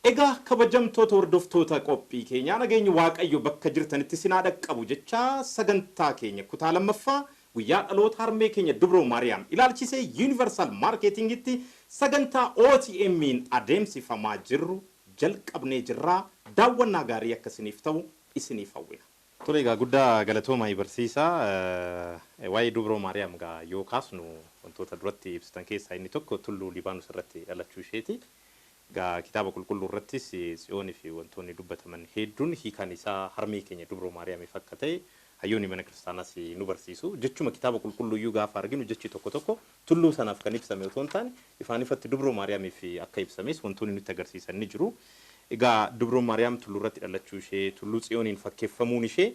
Egaa kabajamtoota hordoftoota qophii keenya nageenya waaqayyo bakka jirtanitti sinaa dhaqqabu jecha sagantaa keenya kutaa lammaffaa guyyaa dhaloota harmee keenya Dubroo Maariyaam ilaalchisee Universal Marketing itti sagantaa OTM'n adeemsifamaa jirru jalqabnee jirraa daawwannaa gaarii akkasiniif ta'u isiniif hawwina. Tole egaa guddaa galatooma barsiisaa waa'ee Dubroo Maariyaam gaa yoo kaasnu wantoota duratti ibsitan keessaa inni tokko tulluu Libaanoos irratti dhalachuu isheeti. Gaa kitaaba qulqulluu irrattis Tsiyoonii fi wantoonni dubbataman hedduun hiikaan isaa harmee keenya Dubroo Maariyaamiif akka ta'e hayyoonni mana kiristaanaas nu barsiisu. Jechuma kitaaba qulqulluu iyyuu gaafa arginu jechi tokko tokko tulluu sanaaf kan ibsame otoo hin taane ifaan ifatti Dubroo Maariyaamiif akka ibsames wantoonni nutti agarsiisan ni jiru. Egaa Dubroo Maariyaam tulluu irratti dhalachuu ishee, tulluu Tsiyooniin fakkeeffamuun ishee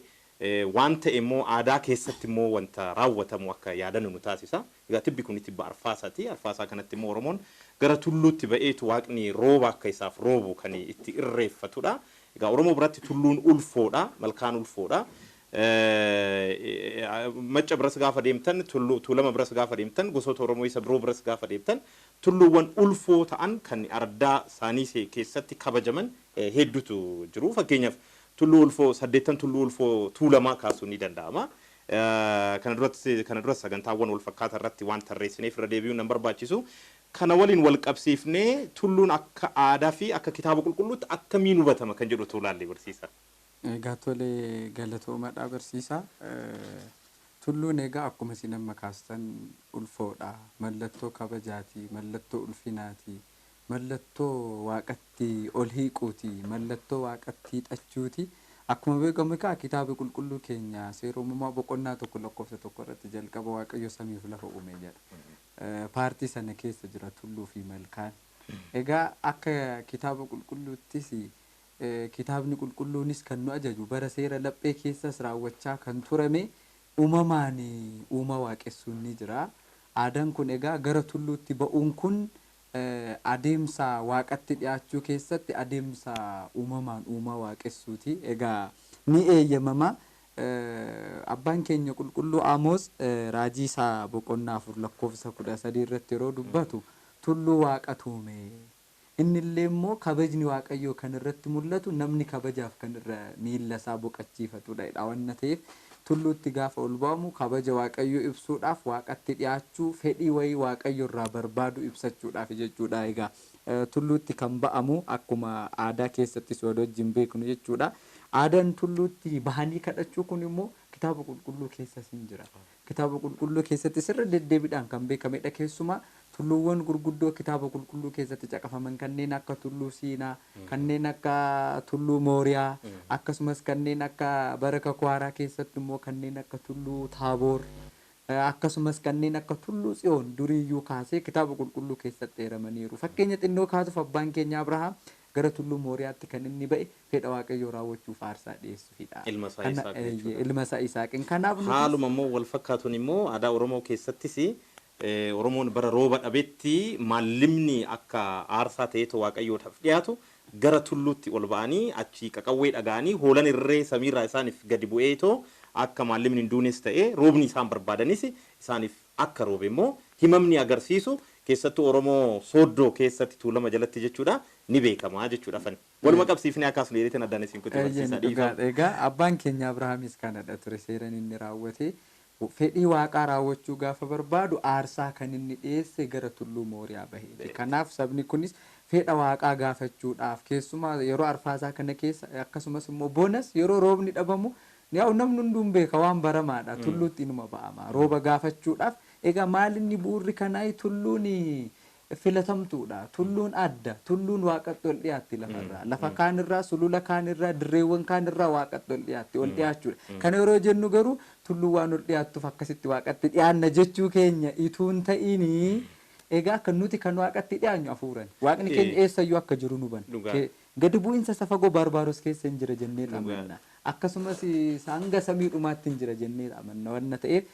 waan ta'e immoo aadaa keessatti immoo wanta raawwatamu akka yaadannu nu taasisa. Egaa tibbi kun tibba arfaasaati. Arfaasaa kanatti immoo Oromoon gara tulluutti ba'eetu waaqni rooba akka isaaf roobu kan itti irreeffatudha. Egaa Oromoo biratti tulluun ulfoodha, malkaan ulfoodha. Macca biras gaafa deemtan, tuulama biras gaafa deemtan, gosoota Oromoo isa biroo biras gaafa deemtan, tulluuwwan ulfoo ta'an kan ardaa isaanii keessatti kabajaman hedduutu jiru. Fakkeenyaaf tulluu ulfoo 8 tulluu ulfoo tuulamaa kaasuun ni danda'ama. Kana duratti sagantaawwan wal fakkaataa irratti waan tarreessineef irra deebi'uun nan barbaachisu. Kana waliin wal qabsiifnee tulluun akka aadaa fi akka kitaaba qulqulluutti akkamiin hubatama kan jedhu tuulaallee barsiisa. Egaa tole galatoomadhaa barsiisa. Tulluun egaa akkuma isin amma kaastan ulfoodha. Mallattoo kabajaati, mallattoo ulfinaati, mallattoo waaqatti ol hiiquuti, mallattoo waaqatti hidhachuuti. Akkuma beekamu egaa kitaaba qulqulluu keenya seera uumamaa boqonnaa 1:1 irratti jalqaba Waaqayyo samiif lafa uume jedha. Paartii sana keessa jira tulluu fi malkaan. Egaa akka kitaaba qulqulluuttis kitaabni qulqulluunis kan nu ajaju bara seera laphee keessas raawwachaa kan turame uumamaan uuma waaqessuun ni jira. Aadaan kun egaa gara tulluutti ba'uun kun adeemsa waaqatti dhiyaachuu keessatti adeemsa uumamaan uuma waaqessuuti. Egaa ni eeyyamama. Abbaan keenya qulqulluu Amoos raajii isaa boqonnaa 4:13 irratti yeroo dubbatu tulluu waaqatu uume. Inni illee immoo kabajni Waaqayyoo kan irratti mul'atu namni kabajaaf kan irra miilla isaa boqachiifatudha. Waan ta'eef tulluutti gaafa ol ba'amu kabaja Waaqayyoo ibsuudhaaf waaqatti dhiyaachuu fedhii wayii Waaqayyo irraa barbaadu ibsachuudhaaf jechuudha. Egaa tulluutti kan ba'amu akkuma aadaa keessattis wal wajjin beeknu jechuudha. Aadaan tulluutti bahanii kadhachuu kun immoo kitaaba qulqulluu keessas hin jira. Kitaaba qulqulluu keessatti sirra deddeebiidhaan kan beekamedha. Keessumaa tulluuwwan gurguddoo kitaaba qulqulluu keessatti caqafaman kanneen akka tulluu Siinaa, kanneen akka tulluu Mooriyaa, akkasumas kanneen akka Baraka Kwaaraa keessatti immoo kanneen akka tulluu Taaboor, akkasumas kanneen akka tulluu Tsiyoon duriiyyuu kaasee kitaaba qulqulluu keessatti eeramaniiru. Fakkeenya xinnoo kaasuuf abbaan keenya Abrahaam gara tulluu Mooriyaatti kan inni ba'e fedha Waaqayyoo raawwachuuf aarsaa dhiyeessuufidha. Ilma isaa Isaaqiin. Kanaaf haaluma immoo wal fakkaatuun immoo aadaa Oromoo keessattis Oromoon bara rooba dhabetti maallimni akka aarsaa ta'eetu Waaqayyootaaf dhiyaatu gara tulluutti ol ba'anii achi qaqawwee dhagaanii hoolan irree samiirraa isaaniif gadi bu'eetoo akka maallimni hin duunes ta'ee roobni isaan barbaadanis isaaniif akka roobe immoo himamni agarsiisu keessattuu Oromoo Sooddoo keessatti tuulama jalatti jechuudha ni beekama jechuudha fani. Waluma qabsiifnee akkas leeritiin addaan isin kutti barsiisaa dhiifama. Egaa abbaan keenya Abrahaamis kanadha ture seeraan inni raawwate. Fedhii waaqaa raawwachuu gaafa barbaadu aarsaa kan inni dhiyeesse gara tulluu Mooriyaa bahee. Kanaaf sabni kunis fedha waaqaa gaafachuudhaaf keessumaa yeroo arfaasaa kana keessa akkasumas immoo bonas yeroo roobni dhabamu namni hunduun beeka waan baramaadha tulluutti inuma ba'ama rooba gaafachuudhaaf. Egaa maalinni bu'uurri kanaa tulluun filatamtuudha, tulluun adda, tulluun waaqatti ol dhiyaatti lafarraa, lafa kaanirraa, sulula kaanirraa, dirreewwan kaanirraa waaqatti ol dhiyaatti, ol dhiyaachuudha. Kana yeroo jennu garuu tulluu waan ol dhiyaattuuf akkasitti waaqatti dhiyaanna jechuu keenya ituun ta'inii. Egaa kan nuti kan waaqatti dhiyaanyu hafuuran. Waaqni keenya eessayyuu akka jiru nu hubanna. Gadi bu'iinsa safagoo barbaaros keessa hin jira jennee amanna. Akkasumas hanga samii dhumaatti hin jira jennee amanna waan ta'eef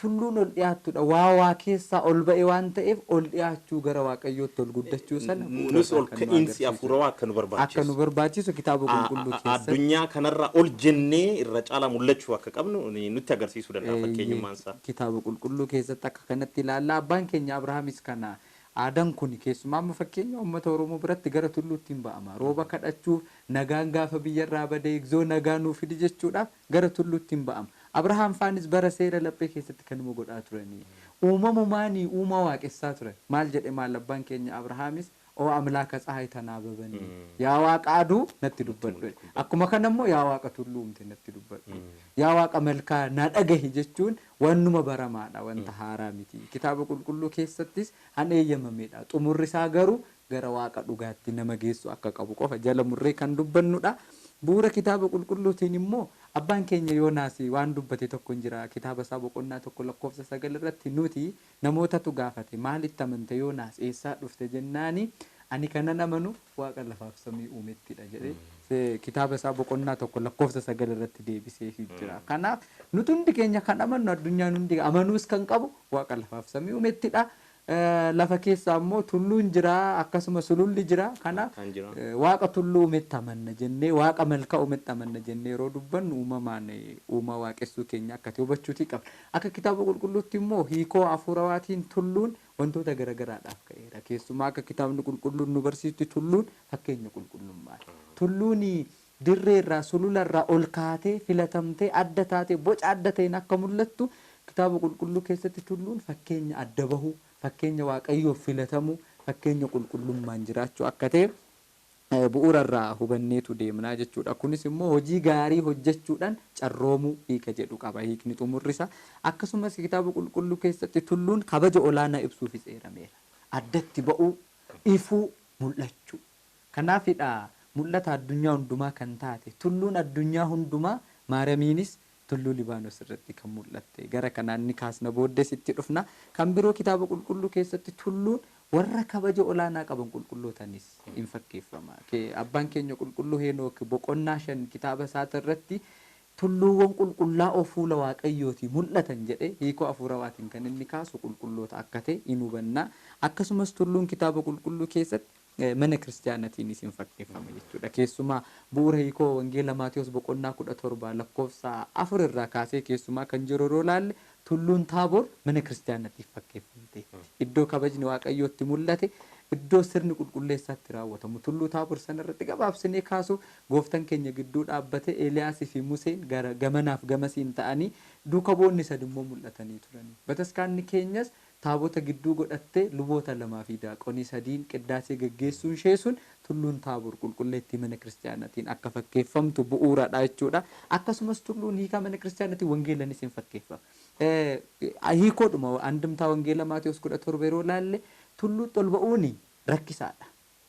tulluun ol dhiyaattudha waa keessaa ol ba'e waan ta'eef ol dhiyaachuu gara Waaqayyootti ol guddachuu sana nus ol ka'iinsi hafuurawaa akka nu barbaachisu kitaaba qulqulluu keessatti addunyaa kanarra ol jennee irra caalaa mul'achuu akka qabnu nutti agarsiisuu danda'a fakkeenyummaan isaa. Kitaaba qulqulluu keessatti akka kanatti ilaalla. Abbaan keenya Abrahaamis kana aadaan kun keessumaa amma fakkeenya uummata Oromoo biratti gara tulluutti hin ba'ama. Rooba kadhachuuf nagaan gaafa biyyarraa badee egzoo nagaa nuuf fidi jechuudhaaf gara tulluutti hin ba'ama. Abrahaam faanis bara seera laphee keessatti kanuma godhaa turanii. Uumamumaanii uuma waaqessaa turan. Maal jedhe maal abbaan keenya Abrahaamis oo amlaaka tsahay tanaababanii. Yaa waaqa aduu natti dubbadhu. Akkuma kanammoo yaa waaqa tulluu umte natti dubbadhu. Yaa waaqa malkaa na dhagahi jechuun wannuma baramaadha wanta haaraa miti. Kitaaba qulqulluu keessattis han eeyyamamedha. Xumurri isaa garuu gara waaqa dhugaatti nama geessu akka qabu qofa jala murree kan dubbannudha. Bu'uura kitaaba qulqulluutiin immoo abbaan keenya Yoonaas waan dubbate tokko hin jira. Kitaaba isaa boqonnaa tokko lakkoofsa 9 irratti nuti namootatu gaafate maalitti amante Yoonaas eessaa dhufte jennaani ani kanan amanu waaqa lafaaf samii uumettidha jedhee kitaaba isaa boqonnaa tokko lakkoofsa 9 irratti deebisee jira. Kanaaf nuti hundi keenya kan amannu addunyaan hundi amanuus kan qabu waaqa lafaaf samii uumettidha. Lafa keessa ammoo tulluun jira akkasuma sululli jira. Kanaaf waaqa tulluu uumetti amanna jennee waaqa malkaa uumetti amanna jennee yeroo dubbannu uuma waaqessuu keenya akkati hubachuutii qabna. Akka kitaaba qulqulluutti immoo hiikoo hafuurawaatiin tulluun wantoota garagaraadhaaf ka'eera. Keessumaa akka kitaabni qulqulluun nu barsiisti tulluun fakkeenya qulqullummaadha. Tulluun dirreerraa sulularraa ol kaatee filatamtee adda taatee boca adda ta'een akka mul'attu kitaaba qulqulluu keessatti tulluun fakkeenya adda bahuu, fakkeenya waaqayyoof filatamu, fakkeenya qulqullummaan jiraachuu akka ta'e bu'uurarraa hubanneetu deemnaa jechuudha. Kunis immoo hojii gaarii hojjechuudhaan carroomuu hiika jedhu qaba. Hiikni xumurrisa. Akkasumas kitaaba qulqulluu keessatti tulluun kabaja olaanaa ibsuufis eerameera. Addatti ba'uu, ifuu, mul'achuu. Kanaafidha mul'ata addunyaa hundumaa kan taate tulluun addunyaa hundumaa Maariyamiinis tulluu Libaanos irratti kan mul'atte gara kanaan ni kaasna booddee sitti dhufna. Kan biroo kitaaba qulqulluu keessatti tulluun warra kabaja olaanaa qaban qulqullootanis hin fakkeeffama. Abbaan keenya qulqulluu Henook boqonnaa 5 kitaaba isaati irratti tulluuwwan qulqullaa'oo fuula waaqayyooti mul'atan jedhe hiikoo hafuurawaatiin kan inni kaasu qulqulloota akka ta'e hin hubanna. Akkasumas tulluun kitaaba qulqulluu keessatti mana kiristaanaatiinis hin fakkeeffama jechuudha. Keessumaa bu'uura hiikoo wangeela Maatiyos boqonnaa 17 lakkoofsa 4 irraa kaasee keessumaa kan jiru yeroo laalle tulluun Taaboor mana kiristaanaatiif fakkeeffamte. Iddoo kabajni waaqayyootti mul'ate, iddoo sirni qulqulleessaatti raawwatamu. Tulluu Taaboor sanarratti gabaabsinee kaasu gooftaan keenya gidduu dhaabbate Eeliyaasii fi Museen gara gamanaaf gamasiin ta'anii duuka boonni sadi immoo mul'atanii turani. Bataskaanni keenyas taabota gidduu godhattee luboota 2 fi daaqonii 3 qiddaasee geggeessuun ishee sun tulluun Taaboor qulqulleettii mana kiristaanaatiin akka fakkeeffamtu bu'uuradha jechuudha. Akkasumas tulluun hiika mana kiristaanaatiin wangeelanis hin fakkeeffama. Hiikoodhuma andimtaa wangeela Maatiyos 17 yeroo laalle tulluutti ol ba'uun rakkisaadha.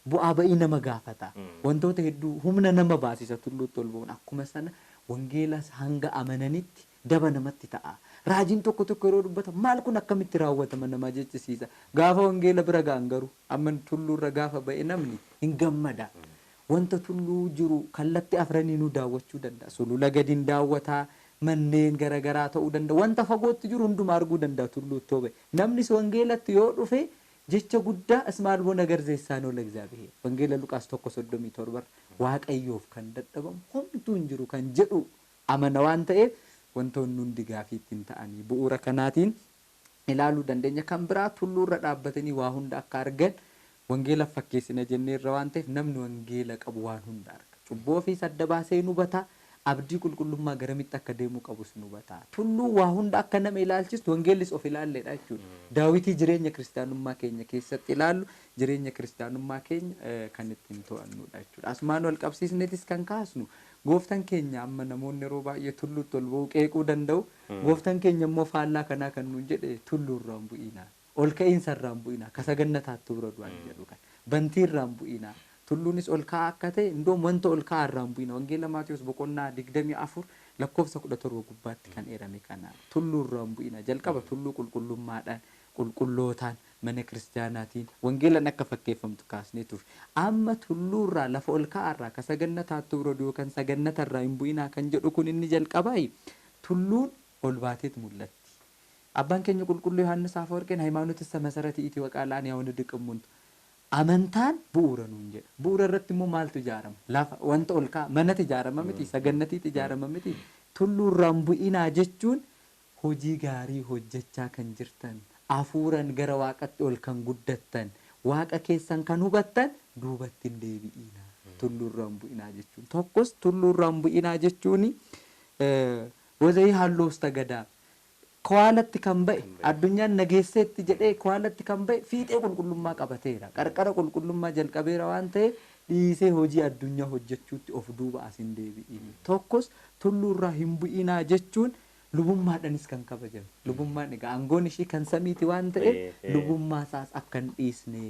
Bu'aa ba'ii nama gaafata. Wantoota hedduu humna nama baasisa tulluutti ol ba'uun. Akkuma sana wangeelas hanga amananitti daba namatti ta'a. Raajiin tokko yeroo dubbata maal kun akkamitti raawwatama nama jechisiisa. Gaafa wangeela bira ga'an garuu amma tulluurra gaafa ba'e namni hin gammada. Wanta tulluu jiru kallattii afraniinuu daawwachuu danda'a. Sulula gadiin daawwataa, manneen garaagaraa ta'uu danda'a. Wanta fagootti jiru hundumaa arguu danda'a tulluutti yoo ba'e. Namnis wangeelatti yoo dhufe jecha guddaa ismaal bona garzeessaan ol egzaabihe. Wangeela Luqaas 1:37 waaqayyoof kan dadhabamu homtuu hin jiru kan jedhu amana waan ta'eef wantoonni hundi gaafii ittiin ta'anii bu'uura kanaatiin ilaaluu dandeenya. Kan biraa tulluurra dhaabbatanii waa hunda akka argan wangeela fakkeessina jenneerra waan ta'eef namni wangeela qabu waan hunda arga. Cubbuu ofiis adda baasee nu hubata. Abdii qulqullummaa garamitti akka deemuu qabus nu hubata. Tulluu waa hunda akka nama ilaalchistu wangeellis of ilaalleedha jechuudha. Daawitii jireenya kiristaanummaa keenya keessatti ilaallu jireenya kiristaanummaa keenya kan ittiin to'annudha jechuudha. Asumaan wal qabsiisneetis kan kaasnu gooftaan keenya amma namoonni yeroo baay'ee tulluutti ol ba'uu qeequu danda'u. Gooftaan keenya immoo faallaa kanaa kan nuun jedhe tulluurraa hin bu'inaa. Ol ka'iinsarraa hin bu'inaa. Kasagannataatti bira du'an jedhu kan. Bantiirraa hin bu'inaa. Tulluunis ol ka'aa akka ta'e indoom wanta ol ka'aa irraa hin bu'ina. Wangeela Maatiyos 24 lakkoofsa 17 gubbaatti kan eerame kana. Tulluurraa hin bu'ina. Jalqaba tulluu qulqullummaadhaan qulqullootaan mana kiristaanaatiin wangeelan akka fakkeeffamtu kaasnee turre. Amma tulluurraa lafa ol ka'aarraa kasagannataatti bira du'u kan sagannatarraa hin bu'inaa kan jedhu kun inni jalqabaa tulluun ol baateet mul'atti. Abbaan keenya qulqulluu Yohaannis Afawarqeen ሃይማኖትሰ መሰረት ኢቲ ወቃላን ያውን ድቅሙን amantaan bu'uura nuun jedha. Bu'uura irratti immoo maaltu ijaarama? Lafa wanta ol ka'a manatti ijaarama miti, sagannatiitti ijaarama miti. Tulluurraan bu'inaa jechuun hojii gaarii hojjechaa kan jirtan, hafuuran gara waaqatti ol kan guddattan, waaqa keessan kan hubattan duubatti hin deebi'inaa. Tulluurraan bu'inaa jechuun tokkos tulluurraan bu'inaa jechuun wazayii halluu ustagadaa. Kwaalatti kan ba'e addunyaan nageesseetti jedhee kwaalatti kan ba'e fiixee qulqullummaa qabateera. Qarqara qulqullummaa jalqabeera waan ta'eef dhiisee hojii addunyaa hojjechuutti of duuba as hin deebi'in. Tokkos tulluurraa hin bu'inaa jechuun lubummaadhanis kan kabajame. Lubummaan egaa aangoon ishii kan samiiti waan ta'eef lubummaa isaas akka hin dhiisne.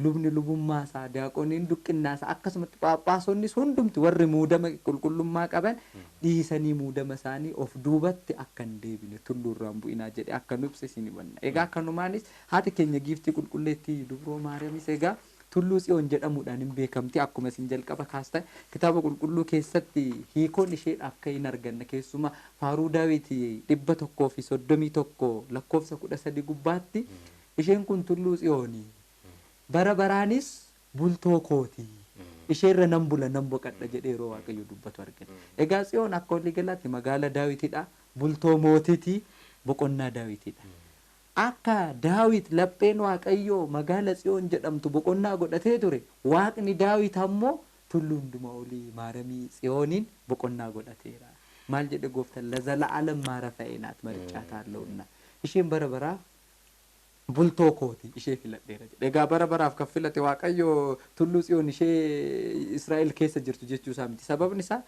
Lubni lubummaa isaa daaqoniin duqqinaa isaa akkasumatti phaaphaasonnis hundumti warri muudama qulqullummaa qaban dhiisanii muudama isaanii of duubatti akka hin deebine tulluurraan bu'inaa jedhe akka nu ibse isin hubanna. Egaa kanumaanis haati keenya giiftii qulqulleettii Dubroo Maariyamis egaa tulluu Tsiyoon jedhamuudhaan hin beekamti. Akkuma isin jalqaba kaastan kitaaba qulqulluu keessatti hiikoon isheedhaaf kan hin arganne keessumaa faaruu Daawit 131 lakkoofsa 13 gubbaatti isheen kun tulluu Tsiyoonii bara baraanis bultoo kooti isheerra nan bula nan boqadha jedhee yeroo waaqayyo dubbatu argina. Egaa Tsiyoon akka walii galaatti magaala Daawitidha. Bultoo mootitii boqonnaa Daawitidha. Akka Daawit lapheen waaqayyoo magaala Tsiyoon jedhamtu boqonnaa godhatee ture waaqni Daawit ammoo tulluu hundumaa olii maaramii Tsiyooniin boqonnaa godhateera. Maal jedhe gooftaan lazala'alam maarafa'eenaat marichaa taalla'unna. Isheen bara baraaf bultoo kooti ishee filadheera jedhe. Egaa bara baraaf kan filate waaqayyo tulluu Tsiyoon ishee Israa'el keessa jirtu jechuu isaa miti. Sababni isaa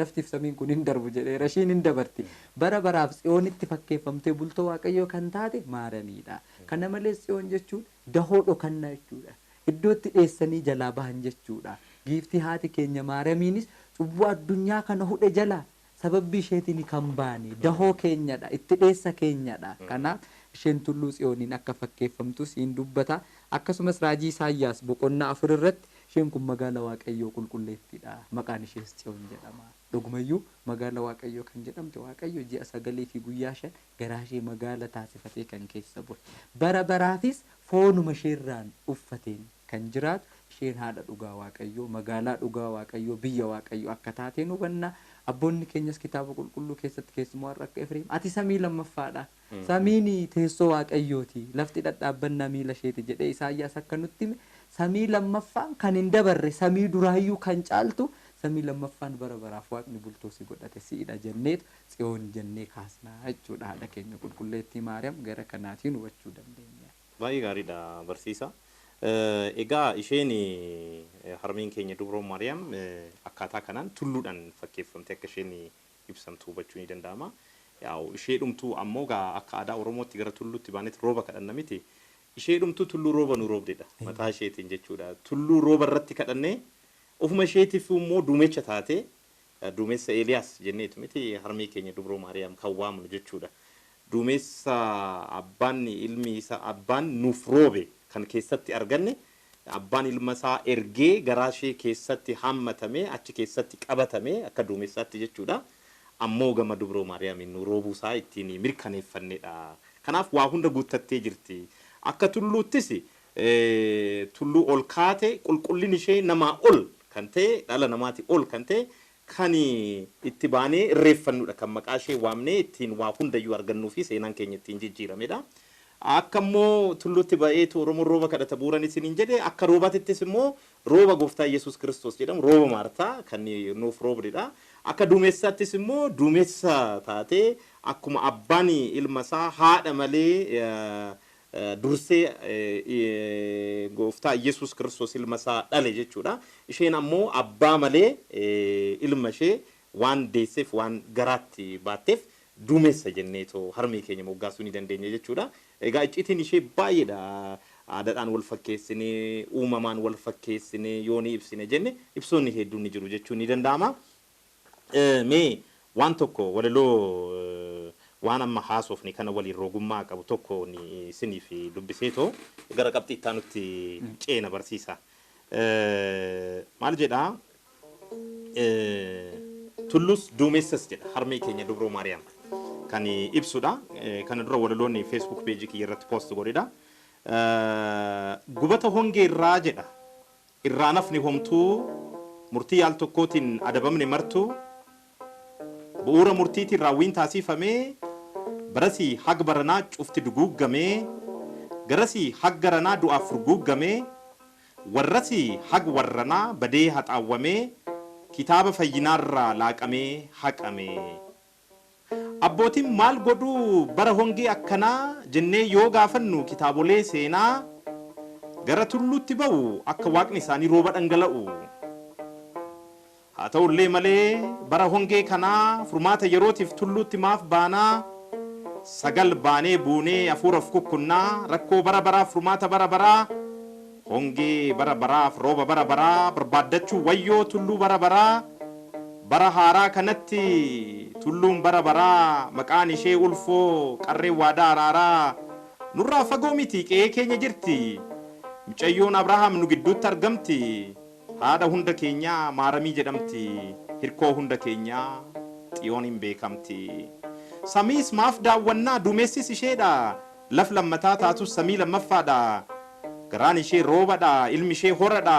laftiif samiin kun hin darbu jedheera. Ishiin hin dabarti. Bara baraaf Tsiyoonitti fakkeeffamtee bultoo waaqayyoo kan taate maaramiidha. Kana malees Tsiyoon jechuun dahoo dhokannaa jechuudha. Iddootti dheessanii jalaa bahan jechuudha. Giiftii haati keenya maaramiinis cubbuu addunyaa kana hudhe jalaa sababbii isheetiin kan baane dahoo keenyadha. Itti dheessa keenyadha. Kanaaf isheen tulluu Tsiyooniin akka fakkeeffamtus hin dubbata. Akkasumas raajii Isaayyaas boqonnaa 4 irratti isheen kun magaala waaqayyoo qulqulleettiidha. Maqaan ishees Tsiyoon jedhama. Dhugumayyuu magaala waaqayyoo kan jedhamte waaqayyo ji'a 9 fi guyyaa 5 garaa ishee magaala taasifatee kan keessa bule. Bara baraafis foonuma isheerraan uffateen kan jiraatu isheen haadha dhugaa waaqayyoo, magaalaa dhugaa waaqayyoo, biyya waaqayyoo akka taateen hubanna. Abboonni keenyas kitaaba qulqulluu keessatti keessumaa warra akka Efreem ati samii lammaffaadha. Samiin teessoo waaqayyooti. Lafti dhadhaabbannaa miila isheeti jedhee Isaayyaas akka nutti hime samii lammaffaan kan hin dabarre samii duraayyuu kan caaltu samii lammaffaan bara baraaf waaqni bultoo si godhate si'idha jenneetu Tsiyoon jennee kaasnaa jechuudha. Haadha keenya qulqulleettii Maariyaam gara kanaatiin hubachuu dandeenya. Baay'ee gaariidha barsiisa. Egaa isheen harmeen keenya Dubroo Maariyaam akkaataa kanaan tulluudhaan fakkeeffamte akka isheen ibsamtu hubachuu ni danda'ama. Yaa'u ishee dhumtuu ammoo akka aadaa Oromootti gara tulluutti baanetti rooba kadhanna miti. Ishee dhumtuu tulluu rooba nu roobdedha. Mataa isheetiin jechuudha. Tulluu rooba irratti kadhannee ofuma isheetiif immoo duumecha taate duumessa Eeliyaas jenneetu miti harmee keenya Dubroo Maariyaam kan waamnu jechuudha. Duumessa abbaan ilmi isaa abbaan nuuf roobe kan keessatti arganne abbaan ilma isaa ergee garaa ishee keessatti hammatame achi keessatti qabatame akka duumessaatti jechuudha. Ammoo gama Dubroo Maariyaamiin nu roobuu isaa ittiin mirkaneeffannedha. Kanaaf waa hunda guuttattee jirti. Akka tulluuttis tulluu ol kaate qulqullin ishee namaa ol kan ta'e dhala namaati ol kan ta'e kan itti baanee irreeffannudha kan maqaa ishee waamnee ittiin waa hundayyuu argannuu fi seenaan keenya ittiin jijjiiramedha. Akka immoo tulluutti ba'eetu Oromoo rooba kadhata bu'uuran isiniin jedhe akka roobatittis immoo rooba gooftaa Yesuus Kiristoos jedhamu rooba Maartaa kan nuuf roobdedha. Akka duumessaattis immoo duumessa taatee akkuma abbaan ilma isaa haadha malee dursee gooftaa Yesuus Kiristoos ilma isaa dhale jechuudha. Isheen ammoo abbaa malee ilma ishee waan deesseef waan garaatti baatteef duumessa jenneetoo harmee keenya moggaasuu ni dandeenya jechuudha. Egaa icciitiin ishee baay'eedha. Aadaadhaan wal fakkeessinee uumamaan wal fakkeessinee yoo ni ibsine jenne ibsoonni hedduun ni jiru jechuun ni danda'ama. Mee waan tokko walaloo waan amma haasofni kana waliin roogummaa qabu tokko ni isiniif dubbiseetoo gara qabxii itti aanutti ceena barsiisa. Maal jedhaa? Tullus duumessas jedha harmee keenya Dubroo Maariyaam kan ibsudha. Kana dura walaloonni Facebook page kiyya irratti post godhedha. Gubata hongee irraa jedha. Irraa nafni homtuu murtii yaal tokkootiin adabamne martuu bu'uura murtiitiin raawwiin taasifamee barasii hag baranaa cufti duguuggamee garasii hag garanaa du'aaf furguuggamee warrasii hag warranaa badee haxaawwamee kitaaba fayyinaarraa laaqamee haqamee. Abbootiin maal godhuu bara hongee akkanaa jennee yoo gaafannu kitaabolee seenaa gara tulluutti ba'u akka waaqni isaanii rooba dhangala'u. Haa ta'ullee malee bara hongee kanaa furmaata yerootiif tulluutti maaf baanaa sagal baanee buunee hafuuraaf kukkunnaa rakkoo bara baraaf furmaata bara baraa hongee bara baraaf rooba bara baraa barbaaddachuu wayyoo tulluu bara baraa bara haaraa kanatti tulluun bara baraa maqaan ishee ulfoo qarree waadaa araaraa nurraa fagoo miti qe'ee keenya jirti mucayyoon Abrahaam nu gidduutti argamti haadha hunda keenyaa maaramii jedhamti hirkoo hunda keenyaa xiyoon hin beekamti. Samiis maaf daawwannaa duumessis isheedha laf lammataa taatus samii lammaffaadha garaan ishee roobadha ilmi ishee horadha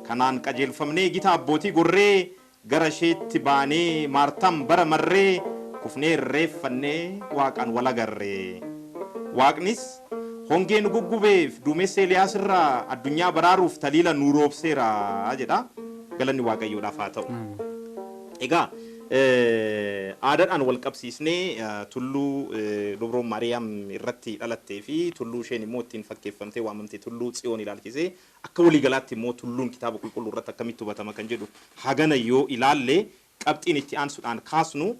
kanaan qajeelfamnee gita abbootii gorree gara isheetti baanee maartaan bara marree kufnee irreeffannee waaqaan wal agarree. Waaqnis hongee nu guggubeef duumessa Eeliyaas irraa addunyaa baraaruuf taliila nu roobseera jedha. Galanni Waaqayyoodhaaf haa ta'u. Egaa aadaadhaan wal qabsiisnee tulluu Dubroo Maariyaam irratti dhalattee fi tulluu isheen immoo ittiin fakkeeffamtee waamamtee tulluu Tsiyoon ilaalchisee akka waliigalaatti immoo tulluun kitaaba qulqulluu irratti akkamitti hubatama kan jedhu hagana yoo ilaalle qabxiin itti aansuudhaan kaasnu.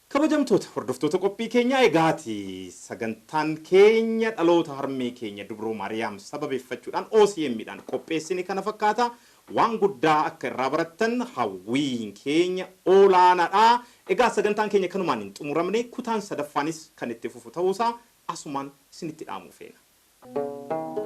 Kabajamtoota hordoftoota qophii keenyaa egaati sagantaan keenya dhaloota harmee keenya Dubroo Maariyaam sababeeffachuudhaan OCM'dhaan qopheessine kana fakkaata. Waan guddaa akka irraa barattan hawwiin keenya olaanaadha. Egaa sagantaan keenya kanumaan hin xumuramne kutaan sadaffaanis kan itti fufu ta'uusaa asumaan isinitti dhaamuu feena.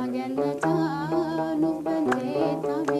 Agannata nuuf banteettame.